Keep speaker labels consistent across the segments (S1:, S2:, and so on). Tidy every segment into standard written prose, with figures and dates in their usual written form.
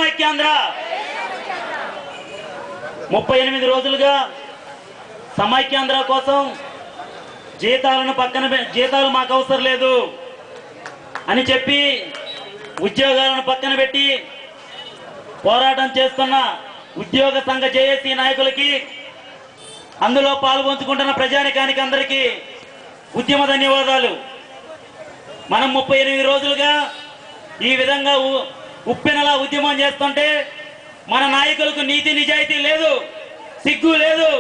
S1: సమైక్యాంధ్ర 38 రోజులుగా సమైక్యాంధ్ర కోసం జీతాలు మాకు అవసరం లేదు అని చెప్పి ఉద్యోగాలను పక్కన పెట్టి పోరాటం చేస్తున్న ఉద్యోగ సంఘ జేఏసీ నాయకులకి, అందులో పాల్గొంచుకుంటున్న ప్రజానికానికి అందరికీ ఉద్యమ ధన్యవాదాలు. మనం 38 రోజులుగా ఈ విధంగా ఉప్పెనలా ఉద్యమం చేస్తుంటే మన నాయకులకు నీతి నిజాయితీ లేదు, సిగ్గు లేదు.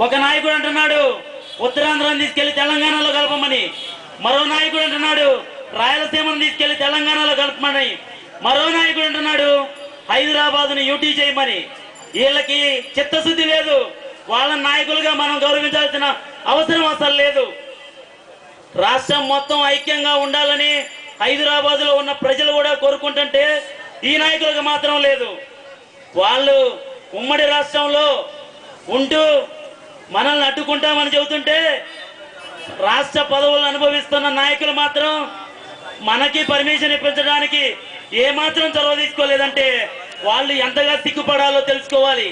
S1: ఒక నాయకుడు అంటున్నాడు ఉత్తరాంధ్రాన్ని తీసుకెళ్లి తెలంగాణలో కలపమని, మరో నాయకుడు అంటున్నాడు రాయలసీమను తీసుకెళ్లి తెలంగాణలో కలపమని, మరో నాయకుడు అంటున్నాడు హైదరాబాద్ను యూటీ చేయమని. వీళ్ళకి చిత్తశుద్ధి లేదు. వాళ్ళ నాయకులుగా మనం గౌరవించాల్సిన అవసరం అసలు లేదు. రాష్ట్రం మొత్తం ఐక్యంగా ఉండాలని హైదరాబాద్ లో ఉన్న ప్రజలు కూడా కోరుకుంటుంటే ఈ నాయకులకు మాత్రం లేదు. వాళ్ళు ఉమ్మడి రాష్ట్రంలో ఉంటూ మనల్ని అడ్డుకుంటామని చెబుతుంటే రాష్ట్ర పదవులు అనుభవిస్తున్న నాయకులు మాత్రం మనకి పర్మిషన్ ఇప్పించడానికి ఏమాత్రం చొరవ తీసుకోలేదంటే వాళ్ళు ఎంతగా సిగ్గుపడాలో తెలుసుకోవాలి.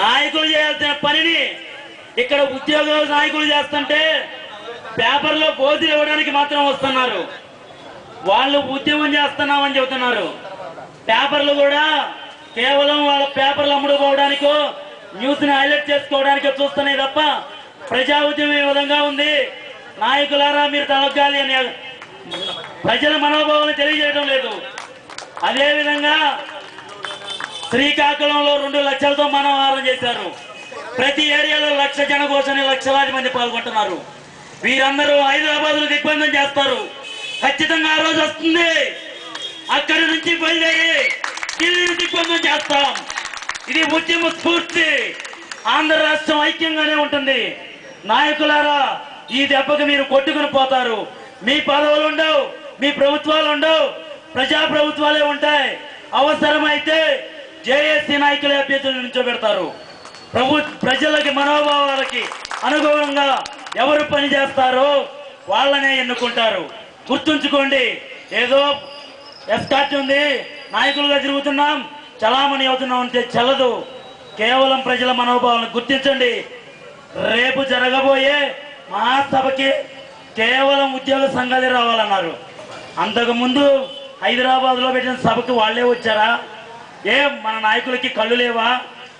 S1: నాయకులు చేయాల్సిన పనిని ఇక్కడ ఉద్యోగ నాయకులు చేస్తుంటే పేపర్లో బోధులు ఇవ్వడానికి మాత్రం వస్తున్నారు. వాళ్ళు ఉద్యమం చేస్తున్నామని చెబుతున్నారు. పేపర్లు కూడా కేవలం వాళ్ళ పేపర్లు అమ్ముడుకోవడానికో న్యూస్ని హైలైట్ చేసుకోవడానికో చూస్తున్నాయి తప్ప ప్రజా ఉద్యమం ఈ విధంగా ఉంది, నాయకులారా మీరు తలగ్గాలి అని ప్రజల మనోభావాన్ని తెలియజేయడం లేదు. అదేవిధంగా శ్రీకాకుళంలో 2 లక్షలతో మానవహారం చేశారు. ప్రతి ఏరియాలో 1,00,000 జనఘోషని లక్షలాది మంది పాల్గొంటున్నారు. వీరందరూ హైదరాబాద్లో దిగ్బంధం చేస్తారు. ఖచ్చితంగా ఆ రోజు వస్తుంది, అక్కడి నుంచి బయలుదేరి ఢిల్లీని దిగ్బంధం చేస్తాం. ఇది ఉద్యమ స్ఫూర్తి. ఆంధ్ర రాష్ట్రం ఐక్యంగానే ఉంటుంది. నాయకులారా ఈ దెబ్బకు మీరు కొట్టుకుని పోతారు. మీ పదవులు ఉండవు, మీ ప్రభుత్వాలు ఉండవు, ప్రజా ప్రభుత్వాలే ఉంటాయి. అవసరమైతే జేఏసీ నాయకులే అభ్యర్థులను నిల్చోబెడతారు. ప్రజలకి మనోభావాలకి అనుగుణంగా ఎవరు పని చేస్తారో వాళ్ళనే ఎన్నుకుంటారు. గుర్తుంచుకోండి, ఏదో ఎస్కాట్ ఉంది, నాయకులుగా తిరుగుతున్నాం, చలామణి అవుతున్నాం అంటే చల్లదు. కేవలం ప్రజల మనోభావాలను గుర్తించండి. రేపు జరగబోయే మహాసభకి కేవలం ఉద్యోగ సంఘాలే రావాలన్నారు. అంతకుముందు హైదరాబాద్లో పెట్టిన సభకు వాళ్ళే వచ్చారా? మన నాయకులకి కళ్ళు లేవా?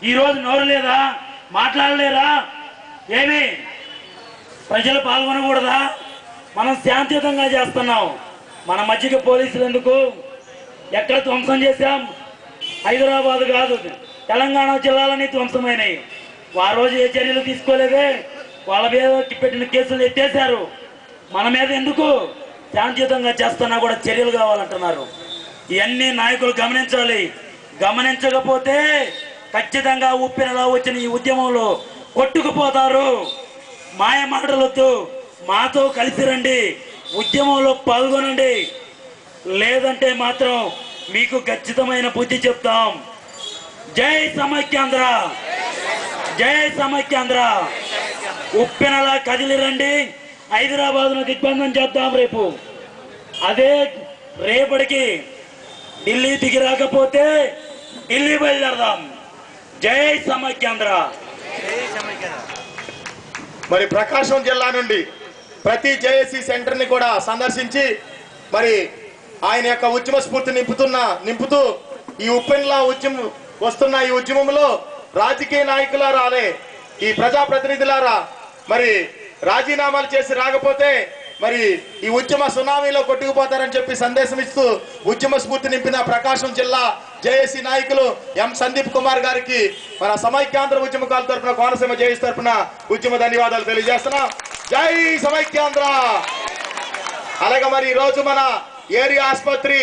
S1: ఈరోజు నోరు లేదా? మాట్లాడలేరా? ఏమి ప్రజలు పాల్గొనకూడదా? మనం శాంతియుతంగా చేస్తున్నాం. మన మధ్యకి పోలీసులు ఎందుకు? ఎక్కడ ధ్వంసం చేశాం? హైదరాబాద్ కాదు, తెలంగాణ జిల్లాలని ధ్వంసమైనవి. ఆ రోజు ఏ చర్యలు తీసుకోలేదే. వాళ్ళ మీద పెట్టిన కేసులు ఎత్తేశారు. మన మీద ఎందుకు? శాంతియుతంగా చేస్తున్నా కూడా చర్యలు కావాలంటున్నారు. ఇవన్నీ నాయకులు గమనించాలి. గమనించకపోతే ఖచ్చితంగా ఉప్పెనలా వచ్చిన ఈ ఉద్యమంలో కొట్టుకుపోతారు. మాయ మాటలొద్దు, మాతో కలిసి రండి, ఉద్యమంలో పాల్గొనండి. లేదంటే మాత్రం మీకు ఖచ్చితమైన బుద్ధి చెప్తాం. జై సమైక్యాంధ్ర, జై సమైక్యాంధ్ర. ఉప్పెనలా కదిలి రండి, హైదరాబాద్ను దిగ్బంధం చేద్దాం రేపు. అదే రేపటికి ఢిల్లీ దిగి రాకపోతే ఢిల్లీ బయలుదేరదాం. జై సమైక్యాంధ్ర.
S2: మరి ప్రకాశం జిల్లా నుండి ప్రతి జేఏసీ సెంటర్ని కూడా సందర్శించి మరి ఆయన యొక్క ఉద్యమ స్ఫూర్తి నింపుతూ ఈ ఉప్పెనలా ఉద్యమం వస్తున్న ఈ ఉద్యమంలో రాజకీయ నాయకులారా, ఈ ప్రజాప్రతినిధులారా మరి రాజీనామాలు చేసి రాకపోతే మరి ఈ ఉద్యమ సునామీలో కొట్టుకుపోతారని చెప్పి సందేశం ఇస్తూ ఉద్యమ స్ఫూర్తి నింపిన ప్రకాశం జిల్లా జేఏసీ నాయకులు ఎం సందీప్ కుమార్ గారికి మన సమైక్యాంధ్ర ఉద్యమకాల తరఫున, కోనసీమ జేఏసీ తరఫున ఉద్యమ ధన్యవాదాలు తెలియజేస్తున్నాం. జై సమైక్యాంధ్ర. అలాగే మరి ఈ రోజు మన ఏరియా ఆసుపత్రి